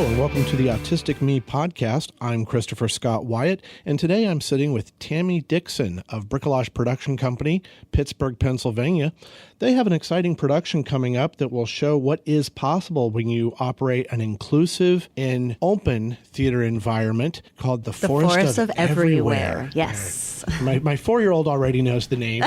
and welcome to the Autistic Me podcast. I'm Christopher Scott Wyatt, and today I'm sitting with Tammy Dixon of Bricolage Production Company, Pittsburgh, Pennsylvania. They have an exciting production coming up that will show what is possible when you operate an inclusive and open theater environment called the Forest of Everywhere. Yes. My 4-year-old already knows the name.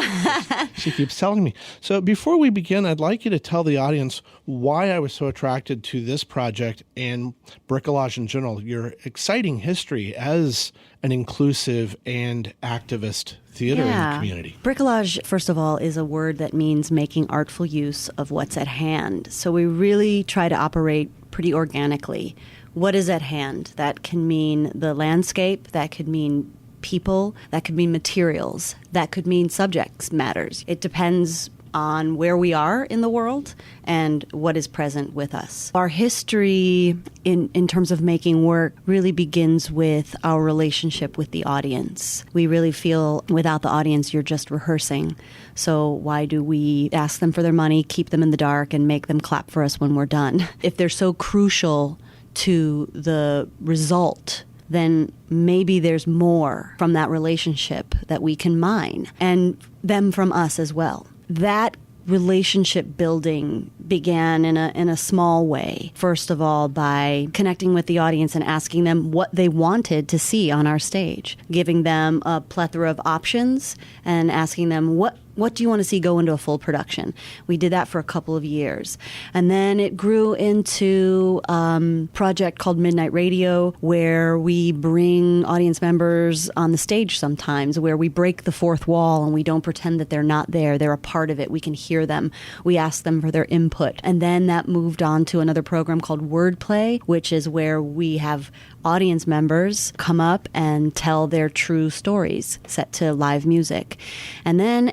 She keeps telling me. So before we begin, I'd like you to tell the audience why I was so attracted to this project and bricolage in general, your exciting history as an inclusive and activist theater in the community. Bricolage, first of all, is a word that means making artful use of what's at hand. So we really try to operate pretty organically. What is at hand? That can mean the landscape, that could mean people, that could mean materials, that could mean subjects matters. It depends on where we are in the world and what is present with us. Our history in terms of making work really begins with our relationship with the audience. We really feel without the audience, you're just rehearsing. So why do we ask them for their money, keep them in the dark, and make them clap for us when we're done? If they're so crucial to the result, then maybe there's more from that relationship that we can mine, and them from us as well. That relationship building began in a small way. First of all, by connecting with the audience and asking them what they wanted to see on our stage, giving them a plethora of options and asking them what do you want to see go into a full production? We did that for a couple of years. And then it grew into a project called Midnight Radio, where we bring audience members on the stage sometimes, where we break the fourth wall and we don't pretend that they're not there. They're a part of it. We can hear them. We ask them for their input. And then that moved on to another program called Wordplay, which is where we have audience members come up and tell their true stories set to live music. And then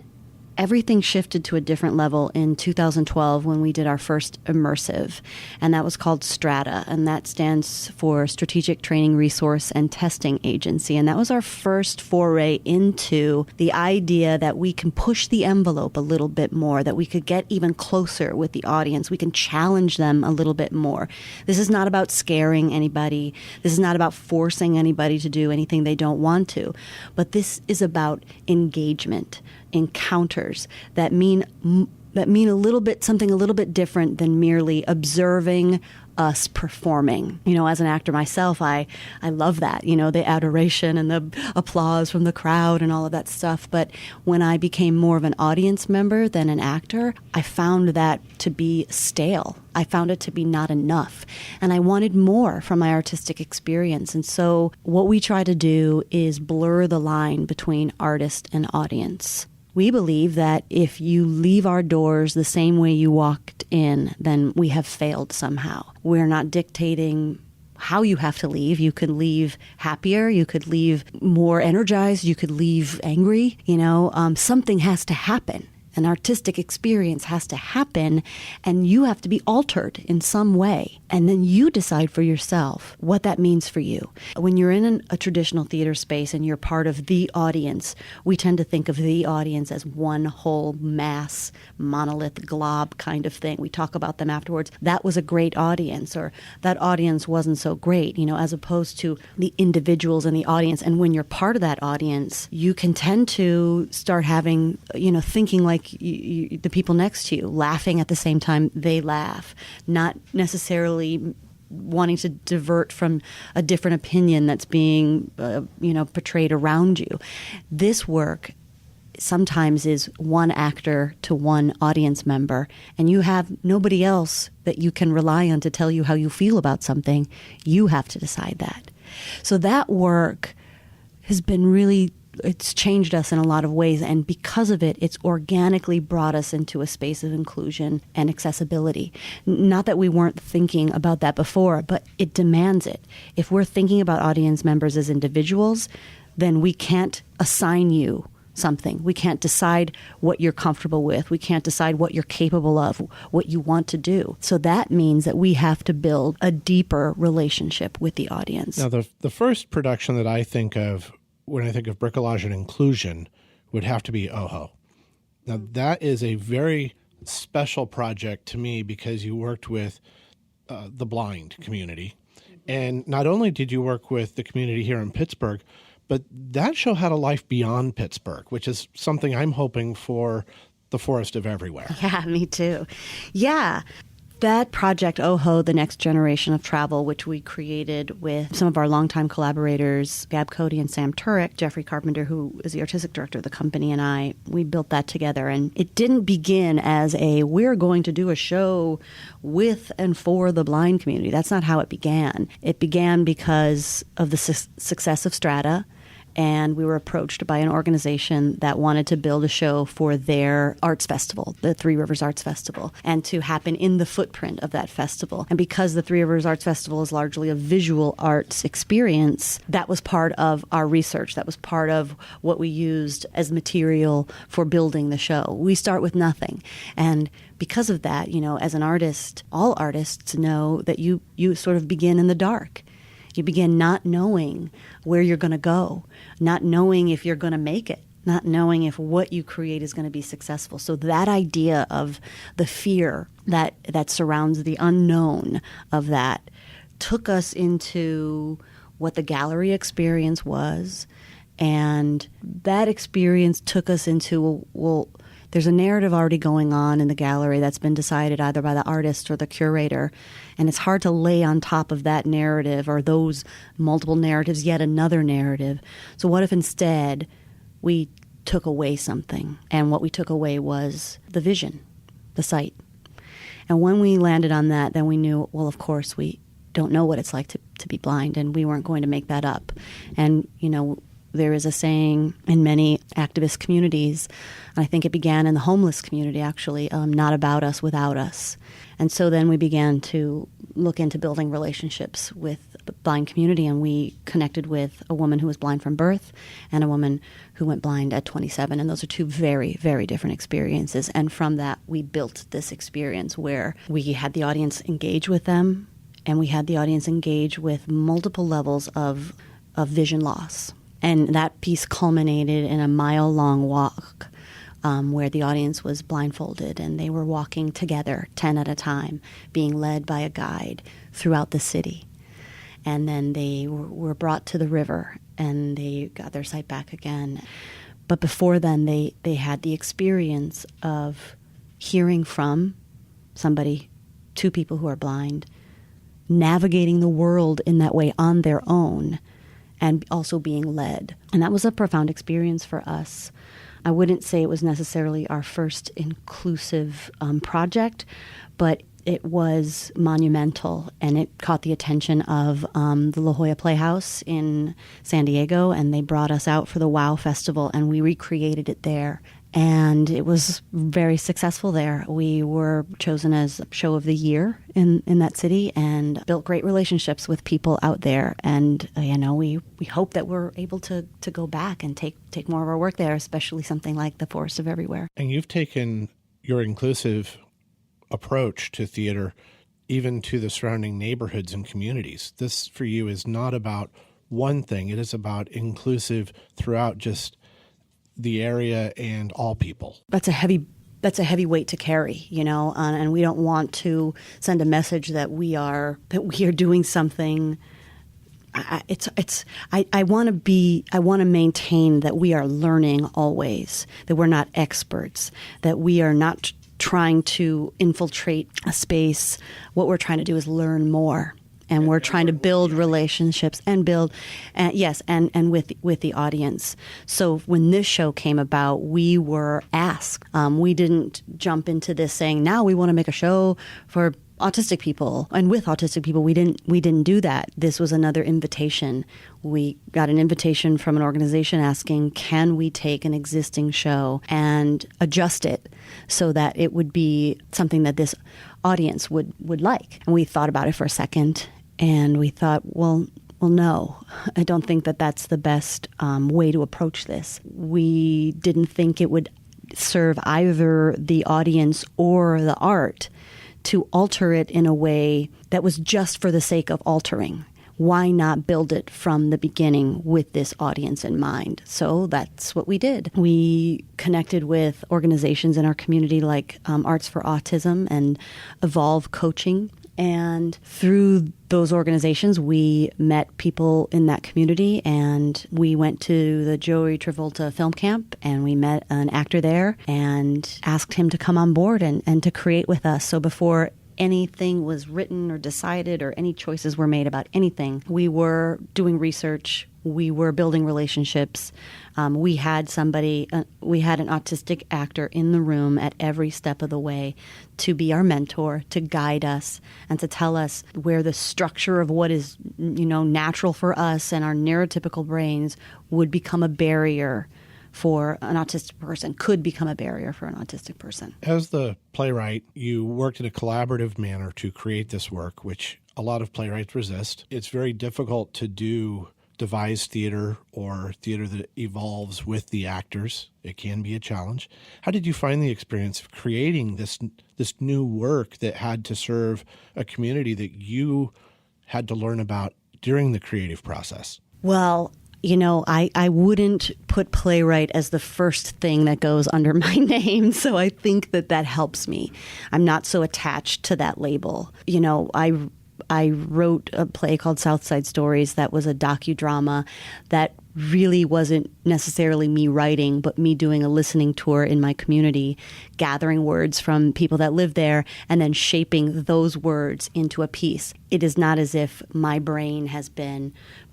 everything shifted to a different level in 2012 when we did our first immersive, and that was called Strata, and that stands for Strategic Training Resource and Testing Agency. And that was our first foray into the idea that we can push the envelope a little bit more, that we could get even closer with the audience. We can challenge them a little bit more. This is not about scaring anybody. This is not about forcing anybody to do anything they don't want to, but this is about engagement, encounters that mean a little bit, something a little bit different than merely observing us performing. You know, as an actor myself, I love that, you know, the adoration and the applause from the crowd and all of that stuff. But when I became more of an audience member than an actor, I found that to be stale. I found it to be not enough. And I wanted more from my artistic experience. And so what we try to do is blur the line between artist and audience. We believe that if you leave our doors the same way you walked in, then we have failed somehow. We're not dictating how you have to leave. You could leave happier. You could leave more energized. You could leave angry. You know, something has to happen. An artistic experience has to happen, and you have to be altered in some way. And then you decide for yourself what that means for you. When you're in a traditional theater space and you're part of the audience, we tend to think of the audience as one whole mass, monolith, glob kind of thing. We talk about them afterwards. That was a great audience, or that audience wasn't so great, you know, as opposed to the individuals in the audience. And when you're part of that audience, you can tend to start having, you know, thinking like the people next to you, laughing at the same time they laugh, not necessarily wanting to divert from a different opinion that's being, portrayed around you. This work sometimes is one actor to one audience member, and you have nobody else that you can rely on to tell you how you feel about something. You have to decide that. So that work has been really, it's changed us in a lot of ways, and because of it, it's organically brought us into a space of inclusion and accessibility. Not that we weren't thinking about that before, but it demands it. If we're thinking about audience members as individuals, then we can't assign you something. We can't decide what you're comfortable with. We can't decide what you're capable of, what you want to do. So that means that we have to build a deeper relationship with the audience. Now, the first production that I think of when I think of bricolage and inclusion would have to be Oho. Now, that is a very special project to me because you worked with the blind community And not only did you work with the community here in Pittsburgh, but that show had a life beyond Pittsburgh, which is something I'm hoping for the Forest of Everywhere. Yeah, me too. Yeah. That project, OHO, The Next Generation of Travel, which we created with some of our longtime collaborators, Gab Cody and Sam Turek, Jeffrey Carpenter, who is the artistic director of the company, and I, we built that together. And it didn't begin as we're going to do a show with and for the blind community. That's not how it began. It began because of the success of Strata. And we were approached by an organization that wanted to build a show for their arts festival, the Three Rivers Arts Festival, and to happen in the footprint of that festival. And because the Three Rivers Arts Festival is largely a visual arts experience, that was part of our research. That was part of what we used as material for building the show. We start with nothing. And because of that, you know, as an artist, all artists know that you sort of begin in the dark. You begin not knowing where you're going to go, not knowing if you're going to make it, not knowing if what you create is going to be successful. So that idea of the fear that surrounds the unknown of that took us into what the gallery experience was. And that experience took us into, well, there's a narrative already going on in the gallery that's been decided either by the artist or the curator, and it's hard to lay on top of that narrative or those multiple narratives yet another narrative. So what if instead we took away something, and what we took away was the vision, the sight. And when we landed on that, then we knew, well, of course, we don't know what it's like to be blind, and we weren't going to make that up. And, you know, there is a saying in many activist communities, and I think it began in the homeless community, actually, not about us, without us. And so then we began to look into building relationships with the blind community, and we connected with a woman who was blind from birth and a woman who went blind at 27. And those are two very, very different experiences. And from that, we built this experience where we had the audience engage with them, and we had the audience engage with multiple levels of vision loss. And that piece culminated in a mile-long walk where the audience was blindfolded, and they were walking together, 10 at a time, being led by a guide throughout the city. And then they were brought to the river, and they got their sight back again. But before then, they had the experience of hearing from somebody, two people who are blind, navigating the world in that way on their own, and also being led. And that was a profound experience for us. I wouldn't say it was necessarily our first inclusive project, but it was monumental, and it caught the attention of the La Jolla Playhouse in San Diego, and they brought us out for the WOW Festival, and we recreated it there. And it was very successful there. We were chosen as Show of the Year in that city, and built great relationships with people out there. And we hope that we're able to go back and take more of our work there, especially something like the Forest of Everywhere. And you've taken your inclusive approach to theater even to the surrounding neighborhoods and communities. This for you is not about one thing. It is about inclusive throughout just the area and all people. That's a heavy weight to carry, and we don't want to send a message that we are doing something. I want to maintain that we are learning always, that we're not experts, that we are not trying to infiltrate a space. What we're trying to do is learn more. And we're trying to build relationships and with the audience. So when this show came about, we were asked. We didn't jump into this saying, now we want to make a show for autistic people. And with autistic people, we didn't do that. This was another invitation. We got an invitation from an organization asking, can we take an existing show and adjust it so that it would be something that this audience would like? And we thought about it for a second. And we thought, well, no, I don't think that that's the best way to approach this. We didn't think it would serve either the audience or the art to alter it in a way that was just for the sake of altering. Why not build it from the beginning with this audience in mind? So that's what we did. We connected with organizations in our community like Arts for Autism and Evolve Coaching, And through those organizations, we met people in that community, and we went to the Joey Travolta film camp, and we met an actor there and asked him to come on board and to create with us. So before anything was written or decided or any choices were made about anything, we were doing research. We were building relationships. We had an autistic actor in the room at every step of the way to be our mentor, to guide us, and to tell us where the structure of what is, natural for us and our neurotypical brains would become a barrier for an autistic person, could become a barrier for an autistic person. As the playwright, you worked in a collaborative manner to create this work, which a lot of playwrights resist. It's very difficult to do devised theater or theater that evolves with the actors. It can be a challenge. How did you find the experience of creating this new work that had to serve a community that you had to learn about during the creative process? Well, I wouldn't put playwright as the first thing that goes under my name, so I think that helps me. I'm not so attached to that label. I wrote a play called South Side Stories that was a docudrama that really wasn't necessarily me writing, but me doing a listening tour in my community, gathering words from people that live there, and then shaping those words into a piece. It is not as if my brain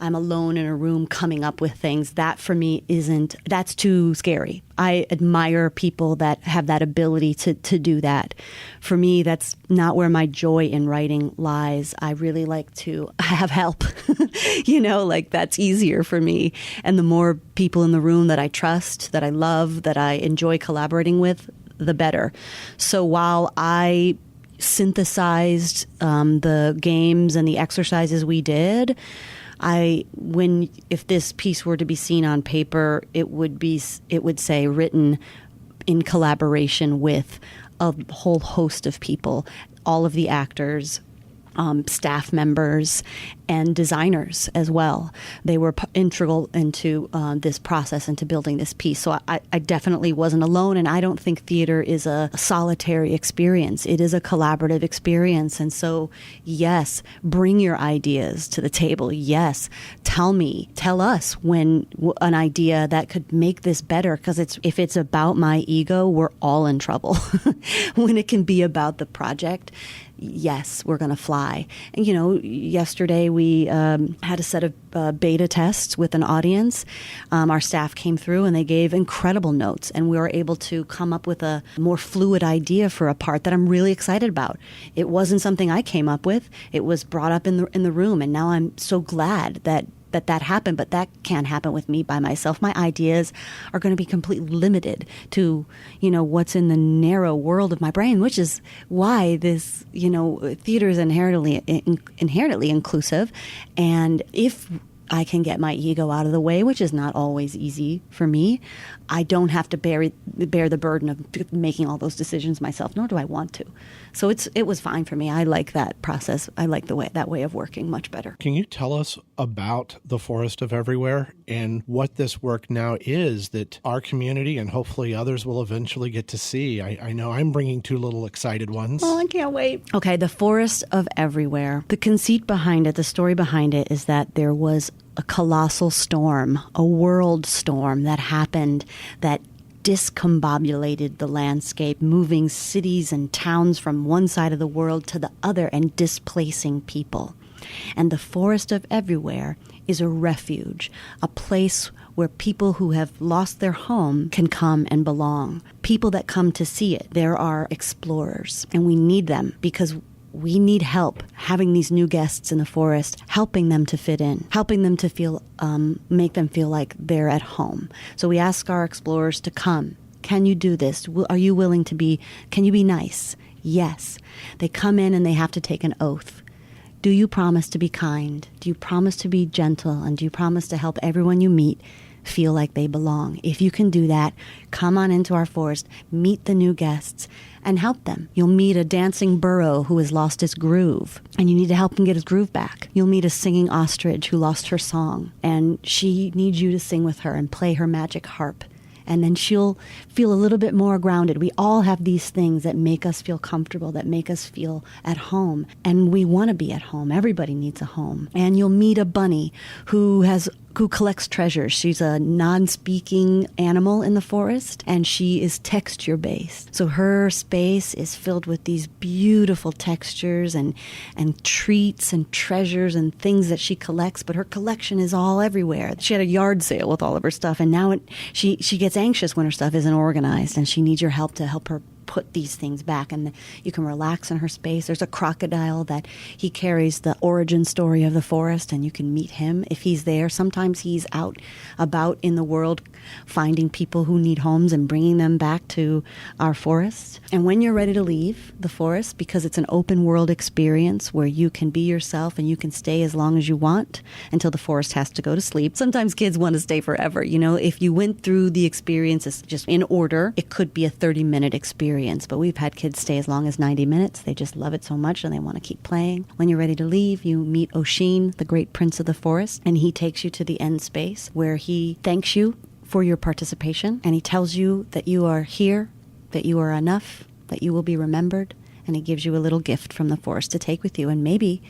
I'm alone in a room coming up with things. That for me that's too scary. I admire people that have that ability to do that. For me, that's not where my joy in writing lies. I really like to have help, that's easier for me. And the more people in the room that I trust, that I love, that I enjoy collaborating with, the better. So while I synthesized the games and the exercises we did, if this piece were to be seen on paper, it would say written in collaboration with a whole host of people, all of the actors, staff members, and designers as well. They were integral into this process, into building this piece. So I definitely wasn't alone, and I don't think theater is a solitary experience. It is a collaborative experience. And so, yes, bring your ideas to the table. Yes, tell us when an idea that could make this better, because if it's about my ego, we're all in trouble. When it can be about the project, yes, we're going to fly. And, yesterday we had a set of beta tests with an audience. Our staff came through and they gave incredible notes, and we were able to come up with a more fluid idea for a part that I'm really excited about. It wasn't something I came up with. It was brought up in the room, and now I'm so glad that happened, but that can't happen with me by myself. My ideas are going to be completely limited to, what's in the narrow world of my brain, which is why this, theater is inherently inclusive. And if I can get my ego out of the way, which is not always easy for me, I don't have to bear the burden of making all those decisions myself, nor do I want to. So it was fine for me. I like that process. I like that way of working much better. Can you tell us about the Forest of Everywhere and what this work now is that our community and hopefully others will eventually get to see? I know I'm bringing two little excited ones. Oh, I can't wait. Okay, the Forest of Everywhere. The conceit behind it, the story behind it, is that there was a colossal storm, a world storm that happened that discombobulated the landscape, moving cities and towns from one side of the world to the other and displacing people. And the Forest of Everywhere is a refuge, a place where people who have lost their home can come and belong. People that come to see it, there are explorers, and we need them because we need help having these new guests in the forest, helping them to fit in, helping them to feel, make them feel like they're at home. So we ask our explorers to come. Can you do this? Are you willing to can you be nice? Yes. They come in and they have to take an oath. Do you promise to be kind? Do you promise to be gentle? And do you promise to help everyone you meet feel like they belong? If you can do that, come on into our forest, meet the new guests, and help them. You'll meet a dancing burro who has lost his groove, and you need to help him get his groove back. You'll meet a singing ostrich who lost her song, and she needs you to sing with her and play her magic harp. and then she'll feel a little bit more grounded. We all have these things that make us feel comfortable, that make us feel at home, and we want to be at home. Everybody needs a home. And you'll meet a bunny who collects treasures. She's a non-speaking animal in the forest, and she is texture-based. So her space is filled with these beautiful textures and treats and treasures and things that she collects, but her collection is all everywhere. She had a yard sale with all of her stuff, and now she gets anxious when her stuff isn't organized, and she needs your help to help her put these things back, and you can relax in her space. There's a crocodile that he carries the origin story of the forest, and you can meet him if he's there. Sometimes he's out about in the world finding people who need homes and bringing them back to our forests. And when you're ready to leave the forest, because it's an open world experience where you can be yourself and you can stay as long as you want until the forest has to go to sleep. Sometimes kids want to stay forever. If you went through the experiences just in order, it could be a 30-minute experience. But we've had kids stay as long as 90 minutes. They just love it so much and they want to keep playing. When you're ready to leave, you meet Oshin, the great prince of the forest, and he takes you to the end space where he thanks you for your participation, and he tells you that you are here, that you are enough, that you will be remembered, and he gives you a little gift from the forest to take with you. And maybe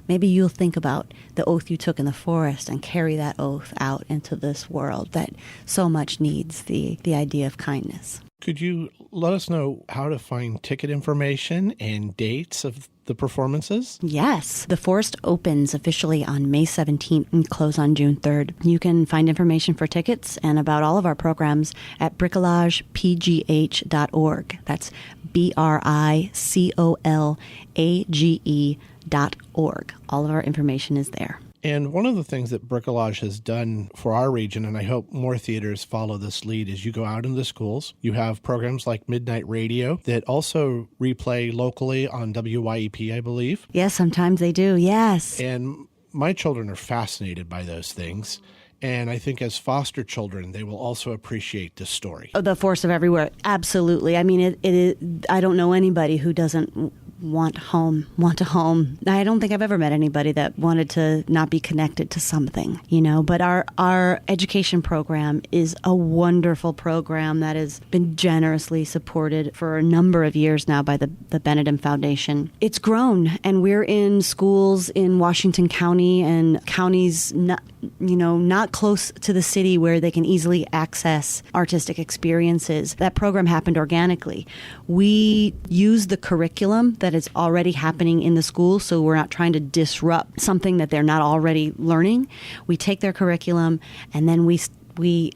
you'll think about the oath you took in the forest and carry that oath out into this world that so much needs the idea of kindness. Could you let us know how to find ticket information and dates of the performances? Yes. The forest opens officially on May 17th and close on June 3rd. You can find information for tickets and about all of our programs at bricolagepgh.org. That's bricolage.org. All of our information is there. And one of the things that Bricolage has done for our region, and I hope more theaters follow this lead, is you go out into the schools. You have programs like Midnight Radio that also replay locally on WYEP, I believe. Yes, sometimes they do, yes. And my children are fascinated by those things. And I think as foster children, they will also appreciate this story. Oh, the force of everywhere. Absolutely. I mean, it is, I don't know anybody who doesn't want a home. I don't think I've ever met anybody that wanted to not be connected to something, but our education program is a wonderful program that has been generously supported for a number of years now by the Benedum Foundation. It's grown, and we're in schools in Washington County and counties not close to the city where they can easily access artistic experiences. That program happened organically. We use the curriculum that is already happening in the school, so we're not trying to disrupt something that they're not already learning. We take their curriculum and then we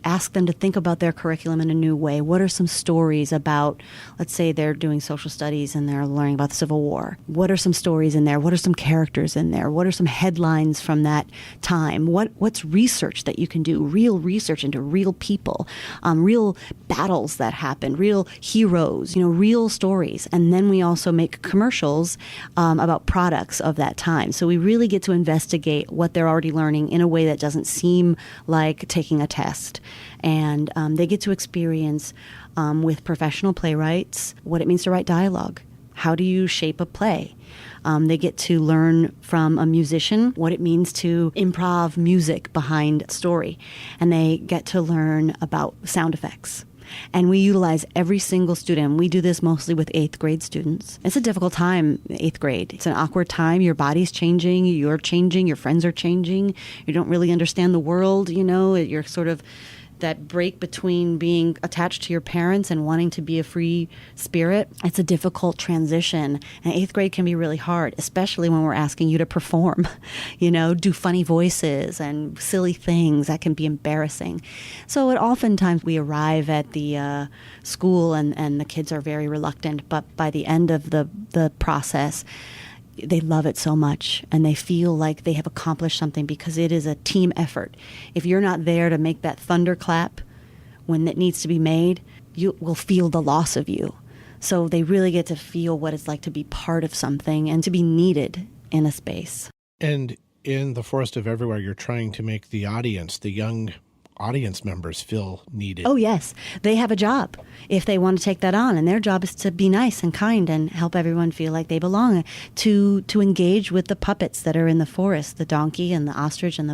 ask them to think about their curriculum in a new way. What are some stories about, let's say they're doing social studies and they're learning about the Civil War. What are some stories in there? What are some characters in there? What are some headlines from that time? What's research that you can do? Real research into real people, real battles that happened, real heroes, real stories. And then we also make commercials about products of that time. So we really get to investigate what they're already learning in a way that doesn't seem like taking a test. And they get to experience with professional playwrights what it means to write dialogue. How do you shape a play? They get to learn from a musician what it means to improv music behind a story. And they get to learn about sound effects. And we utilize every single student. We do this mostly with 8th grade students. It's a difficult time, 8th grade. It's an awkward time. Your body's changing. You're changing. Your friends are changing. You don't really understand the world, You're sort of that break between being attached to your parents and wanting to be a free spirit. It's a difficult transition. And 8th grade can be really hard, especially when we're asking you to perform, do funny voices and silly things that can be embarrassing. So oftentimes we arrive at the school and the kids are very reluctant, but by the end of the process, they love it so much and they feel like they have accomplished something because it is a team effort. If you're not there to make that thunderclap when it needs to be made, you will feel the loss of you. So they really get to feel what it's like to be part of something and to be needed in a space. And in the Forest of Everywhere, you're trying to make the audience, the young audience members feel needed. Oh, yes. They have a job if they want to take that on. And their job is to be nice and kind and help everyone feel like they belong, to engage with the puppets that are in the forest, the donkey and the ostrich and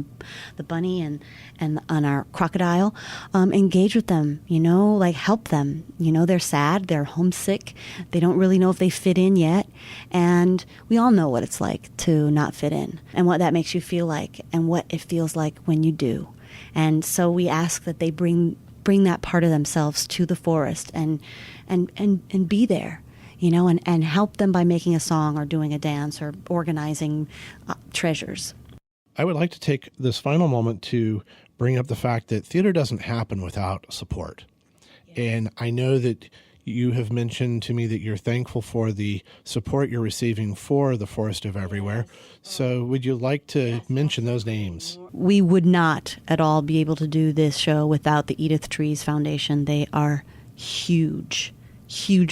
the bunny and our crocodile. Engage with them, like help them. They're sad, they're homesick, they don't really know if they fit in yet. And we all know what it's like to not fit in and what that makes you feel like and what it feels like when you do. And so we ask that they bring that part of themselves to the forest and be there, and help them by making a song or doing a dance or organizing treasures. I would like to take this final moment to bring up the fact that theater doesn't happen without support. And I know that you have mentioned to me that you're thankful for the support you're receiving for the Forest of Everywhere. So would you like to mention those names? We would not at all be able to do this show without the Edith Trees Foundation. They are huge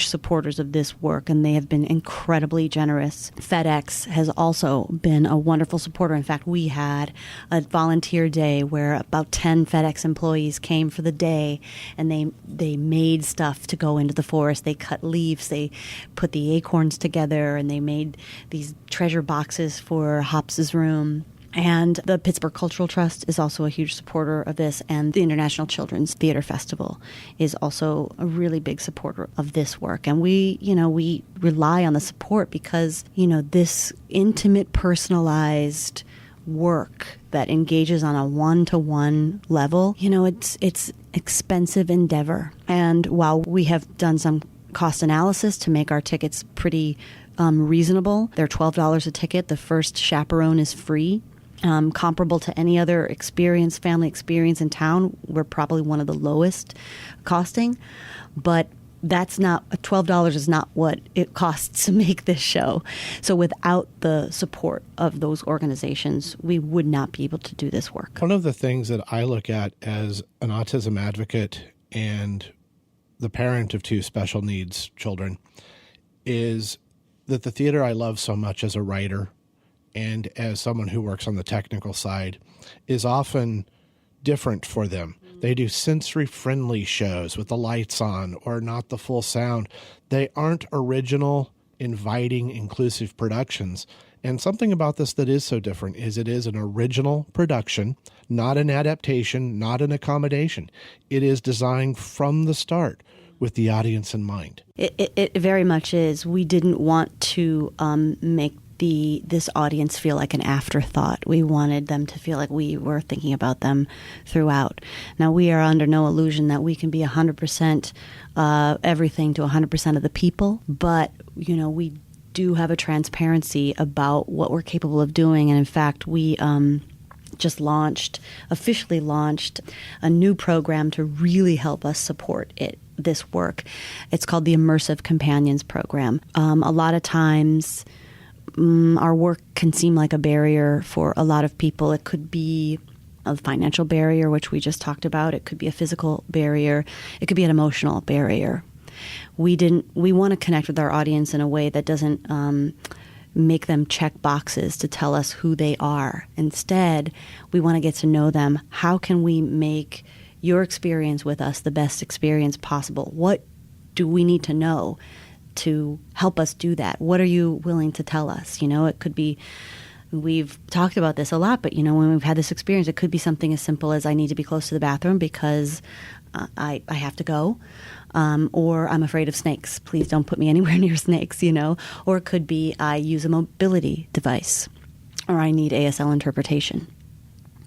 supporters of this work, and they have been incredibly generous. FedEx has also been a wonderful supporter. In fact, we had a volunteer day where about 10 FedEx employees came for the day, and they made stuff to go into the forest. They cut leaves, they put the acorns together, and they made these treasure boxes for Hops's room. And the Pittsburgh Cultural Trust is also a huge supporter of this, and the International Children's Theater Festival is also a really big supporter of this work. And we rely on the support because, this intimate, personalized work that engages on a one-to-one level, it's expensive endeavor. And while we have done some cost analysis to make our tickets pretty reasonable, they're $12 a ticket. The first chaperone is free. Comparable to any other family experience in town, we're probably one of the lowest costing, but that's not $12 is not what it costs to make this show. So without the support of those organizations, we would not be able to do this work. One of the things that I look at as an autism advocate and the parent of 2 special needs children is that the theater I love so much as a writer and as someone who works on the technical side is often different for them. They do sensory-friendly shows with the lights on or not the full sound. They aren't original, inviting, inclusive productions. And something about this that is so different is it is an original production, not an adaptation, not an accommodation. It is designed from the start with the audience in mind. It very much is. We didn't want to make this audience feel like an afterthought. We wanted them to feel like we were thinking about them throughout. Now, we are under no illusion that we can be 100% everything to 100% of the people, but, we do have a transparency about what we're capable of doing. And in fact, we just officially launched a new program to really help us support this work. It's called the Immersive Companions program. A lot of times, our work can seem like a barrier for a lot of people. It could be a financial barrier, which we just talked about. It could be a physical barrier. It could be an emotional barrier. We want to connect with our audience in a way that doesn't make them check boxes to tell us who they are. Instead, we want to get to know them. How can we make your experience with us the best experience possible? What do we need to know to help us do that? What are you willing to tell us? It could be, we've talked about this a lot, but when we've had this experience, it could be something as simple as I need to be close to the bathroom because I have to go, or I'm afraid of snakes. Please don't put me anywhere near snakes, Or it could be I use a mobility device, or I need ASL interpretation.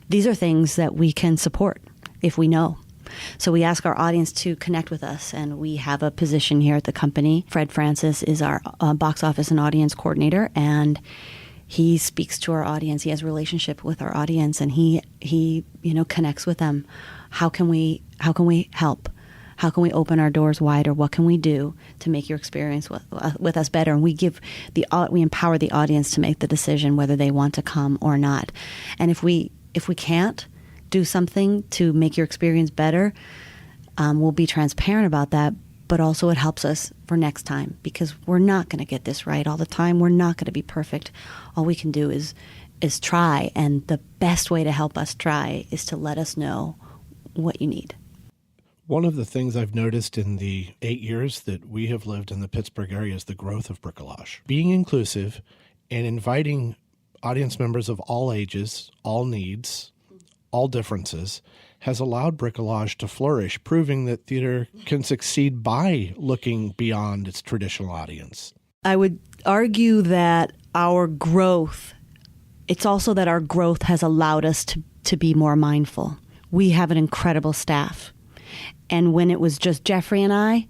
These are things that we can support if we know. So we ask our audience to connect with us, and we have a position here at the company. Fred Francis is our box office and audience coordinator, and he speaks to our audience. He has a relationship with our audience, and he connects with them. How can we help? How can we open our doors wider? What can we do to make your experience with us better? And we empower the audience to make the decision whether they want to come or not. And if we can't do something to make your experience better, we'll be transparent about that, but also it helps us for next time because we're not going to get this right all the time. We're not going to be perfect. All we can do is try, and the best way to help us try is to let us know what you need. One of the things I've noticed in the 8 years that we have lived in the Pittsburgh area is the growth of Bricolage. Being inclusive and inviting audience members of all ages, all needs, all differences has allowed Bricolage to flourish, proving that theater can succeed by looking beyond its traditional audience. I would argue that our growth, it's also that our growth has allowed us to be more mindful. We have an incredible staff. And when it was just Jeffrey and I,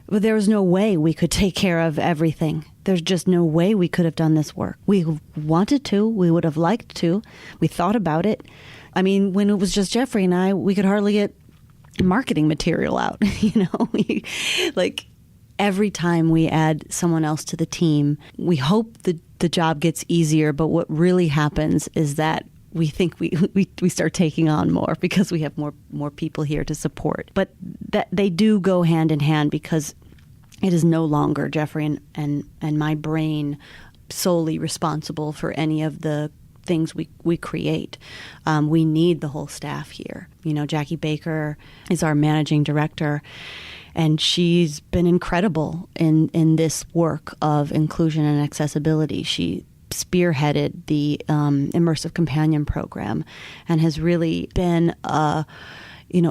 there was no way we could take care of everything. There's just no way we could have done this work. We wanted to. We would have liked to. We thought about it. I mean, when it was just Jeffrey and I, we could hardly get marketing material out. Like every time we add someone else to the team, we hope the job gets easier. But what really happens is that we think we start taking on more because we have more people here to support. But that they do go hand in hand, because it is no longer Jeffrey and my brain solely responsible for any of the things we create. We need the whole staff here. Jackie Baker is our managing director, and she's been incredible in this work of inclusion and accessibility. She spearheaded the Immersive Companion program and has really been a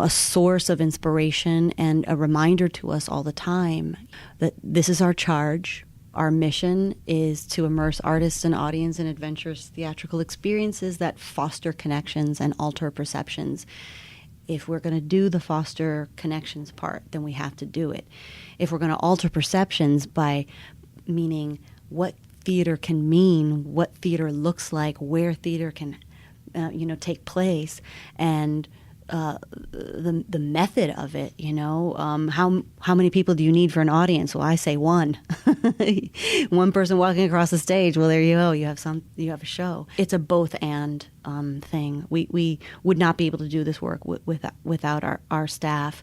source of inspiration and a reminder to us all the time that this is our charge. Our mission is to immerse artists and audience in adventurous theatrical experiences that foster connections and alter perceptions. If we're going to do the foster connections part, then we have to do it. If we're going to alter perceptions by meaning what theater can mean, what theater looks like, where theater can, take place, and the method of it. How many people do you need for an audience? Well, I say one. One person walking across the stage. Well, there you go. You have a show. It's a both and thing. We would not be able to do this work without our staff.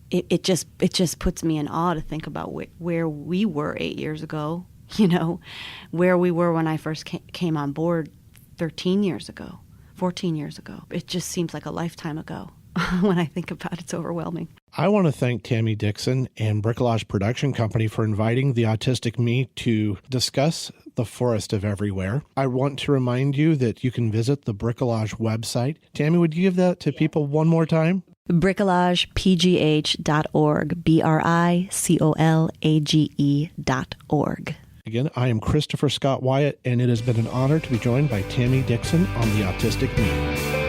It just puts me in awe to think about where we were 8 years ago. Where we were when I first came on board 13 years ago, 14 years ago. It just seems like a lifetime ago. When I think about it, it's overwhelming. I want to thank Tammy Dixon and Bricolage Production Company for inviting the autistic me to discuss the forest of everywhere. I want to remind you that you can visit the Bricolage website. Tammy, would you give that to people one more time? bricolagepgh.org, BRICOLAGE.org. Again, I am Christopher Scott Wyatt, and it has been an honor to be joined by Tammy Dixon on The Autistic Me.